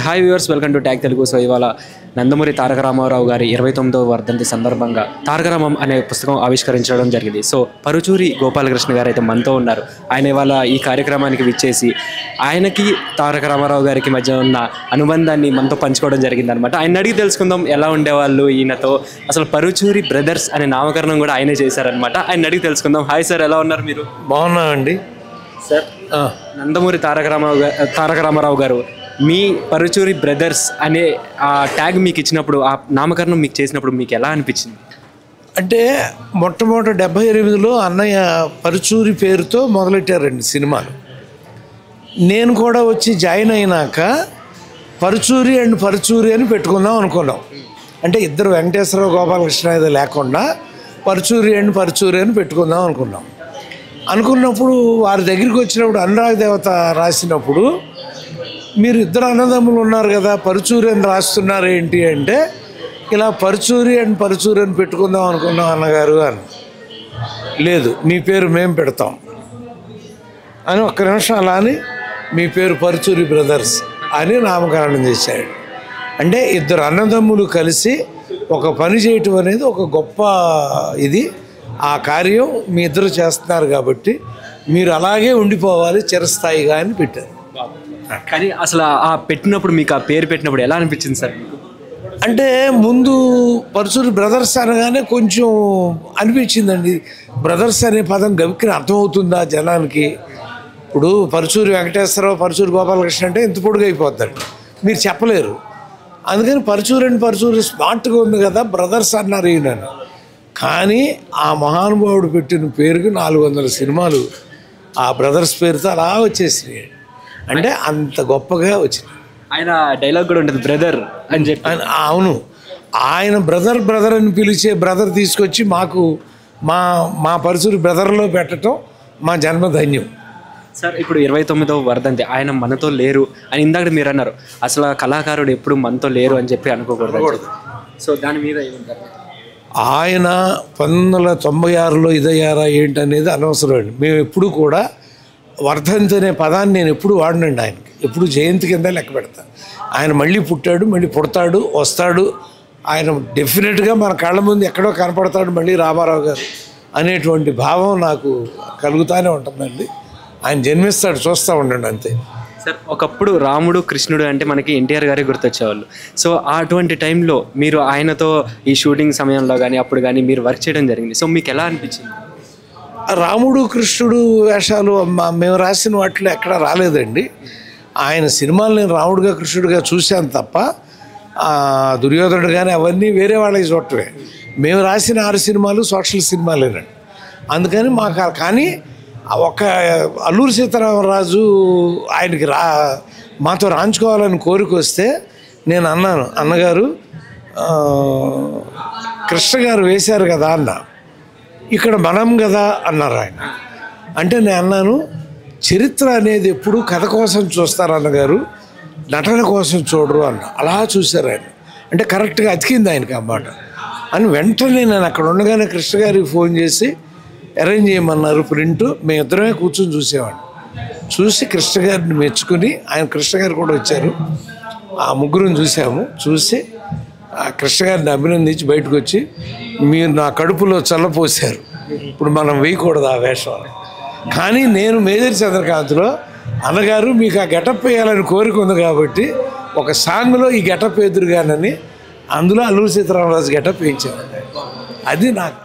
Hi viewers, welcome to tag Telugu. So ఇవాళ నందమూరి తారక రామారావు గారి 29వ వర్ధంతి సందర్భంగా తారక రామం అనే పుస్తకం ఆవిష్కరించడం జరిగింది. సో పరుచూరి గోపాలకృష్ణ గారు అయితే మనతో ఉన్నారు. ఆయన ఇవాళ ఈ కార్యక్రమానికి విచ్చేసి ఆయనకి తారక రామారావు గారికి మధ్య ఉన్న అనుబంధాన్ని మనతో పంచుకోవడం జరిగింది అనమాట. ఆయన అడిగి తెలుసుకుందాం ఎలా ఉండేవాళ్ళు ఈయనతో. అసలు పరుచూరి బ్రదర్స్ అనే నామకరణం కూడా ఆయనే చేశారనమాట. ఆయన అడిగి తెలుసుకుందాం. హాయ్ సార్, ఎలా ఉన్నారు మీరు? బాగున్నామండి సార్. నందమూరి తారక రామారావు గారు మీ పరుచూరి బ్రదర్స్ అనే ఆ ట్యాగ్ మీకు ఇచ్చినప్పుడు, ఆ నామకరణం మీకు చేసినప్పుడు మీకు ఎలా అనిపించింది? అంటే మొట్టమొదటి 78లో అన్నయ్య పరుచూరి పేరుతో మొదలెట్టారండి సినిమాలు. నేను కూడా వచ్చి జాయిన్ అయినాక పరుచూరి అండ్ పరుచూరి అని పెట్టుకుందాం అనుకున్నాం. అంటే ఇద్దరు వెంకటేశ్వరరావు గోపాలకృష్ణ ఏదో లేకుండా పరుచూరి అండ్ పరుచూరి అని పెట్టుకుందాం అనుకున్నప్పుడు వారి దగ్గరికి వచ్చినప్పుడు అనురాగ్ దేవత రాసినప్పుడు, మీరు ఇద్దరు అన్నదమ్ములు ఉన్నారు కదా, పరుచూరి అని రాస్తున్నారు ఏంటి అంటే, ఇలా పరుచూరి అండ్ పరుచూరి అని పెట్టుకుందాం అనుకున్నాం అన్నగారు అని. లేదు, మీ పేరు మేము పెడతాం అని ఒక్క నిమిషం అలా అని మీ పేరు పరుచూరి బ్రదర్స్ అని నామకరణం చేశాడు. అంటే ఇద్దరు అన్నదమ్ములు కలిసి ఒక పని చేయటం అనేది ఒక గొప్ప ఇది. ఆ కార్యం మీ ఇద్దరు చేస్తున్నారు కాబట్టి మీరు అలాగే ఉండిపోవాలి చిరస్థాయిగా అని పెట్టారు. కానీ అసలు ఆ పెట్టినప్పుడు, మీకు ఆ పేరు పెట్టినప్పుడు ఎలా అనిపించింది సార్? అంటే ముందు పరుచూరి బ్రదర్స్ అనగానే కొంచెం అనిపించిందండి, బ్రదర్స్ అనే పదం గవిక్కిన అర్థమవుతుందా జనానికి? ఇప్పుడు పరుచూరి వెంకటేశ్వరరావు పరుచూరి గోపాలకృష్ణ అంటే ఇంత పొడుగు అయిపోద్దండి, మీరు చెప్పలేరు. అందుకని పరుచూరి అండ్ పరుచూరి స్మార్ట్గా ఉంది కదా, బ్రదర్స్ అన్నారు ఈయనని. కానీ ఆ మహానుభావుడు పెట్టిన పేరుకి 400 సినిమాలు ఆ బ్రదర్స్ పేరుతో అలా వచ్చేసినాయి. అంటే అంత గొప్పగా వచ్చింది. ఆయన డైలాగ్ కూడా ఉంటుంది, బ్రదర్ అని చెప్పి. అవును, ఆయన బ్రదర్ అని పిలిచే బ్రదర్ తీసుకొచ్చి మాకు మా పరుచూరి బ్రదర్లో పెట్టడం మా జన్మధన్యం. సార్, ఇప్పుడు 29వ వర్ధంతి, ఆయన మనతో లేరు అని ఇందాక మీరు అన్నారు. అసలు ఆ కళాకారుడు ఎప్పుడు మనతో లేరు అని చెప్పి అనుకోకూడదు. సో దాని మీద ఏమంటారు? ఆయన 1996లో ఇదయ్యారా ఏంటనేది అనవసరం అండి. మేము ఎప్పుడు కూడా వర్ధంతి అనే పదాన్ని నేను ఎప్పుడు వాడినండి. ఆయనకి ఎప్పుడు జయంతి కింద లెక్క పెడతాను. ఆయన మళ్ళీ పుట్టాడు, మళ్ళీ పుడతాడు, వస్తాడు. ఆయన డెఫినెట్గా మన కళ్ళ ముందు ఎక్కడో కనపడతాడు మళ్ళీ రామారావు గారు అనేటువంటి భావం నాకు కలుగుతూనే ఉంటుందండి. ఆయన జన్మిస్తాడు, చూస్తూ ఉండండి అంతే. సార్, ఒకప్పుడు రాముడు కృష్ణుడు అంటే మనకి ఎన్టీఆర్ గారే గుర్తొచ్చేవాళ్ళు. సో అటువంటి టైంలో మీరు ఆయనతో ఈ షూటింగ్ సమయంలో కానీ అప్పుడు కానీ మీరు వర్క్ చేయడం జరిగింది. సో మీకు ఎలా అనిపించింది? రాముడు కృష్ణుడు వేషాలు మేము రాసిన వాటిలో ఎక్కడ రాలేదండి. ఆయన సినిమాలు నేను రాముడుగా కృష్ణుడిగా చూశాను తప్ప దుర్యోధనుడు కానీ అవన్నీ వేరే వాళ్ళకి చూడటమే. మేము రాసిన 6 సినిమాలు సోషల్ సినిమాలేనండి. అందుకని మాకు కానీ ఒక అల్లూరి సీతారామరాజు ఆయనకి మాతో రాంచుకోవాలని కోరిక వస్తే నేను అన్నాను, అన్నగారు కృష్ణ గారు వేశారు కదా అన్న, ఇక్కడ మనం కదా అన్నారు ఆయన. అంటే నేను అన్నాను, చరిత్ర అనేది ఎప్పుడు కథ కోసం చూస్తారు అన్నగారు, నటన కోసం చూడరు అన్న. అలా చూశారు ఆయన. అంటే కరెక్ట్గా అతికింది ఆయనకి అన్నమాట. అని వెంటనే నేను అక్కడ ఉండగానే కృష్ణ గారికి ఫోన్ చేసి అరేంజ్ చేయమన్నారు ప్రింట్. మేము ఇద్దరమే కూర్చొని చూసేవాడిని. చూసి కృష్ణ గారిని మెచ్చుకుని, ఆయన కృష్ణ గారు కూడా వచ్చారు, ఆ ముగ్గురిని చూసాము. చూసి ఆ కృష్ణ గారిని అభినందించి బయటకు వచ్చి, మీరు నా కడుపులో చల్లపోసారు, ఇప్పుడు మనం వేయకూడదు ఆ వేషం. కానీ నేను మేజర్ చంద్రకాంత్లో అన్నగారు మీకు ఆ గెటప్ వేయాలని కోరిక ఉంది కాబట్టి ఒక సాంగ్లో ఈ గెటప్ ఎదురుగానని అందులో అల్లూరి సీతారామరాజు గెటప్ వేయించాను. అది నాకు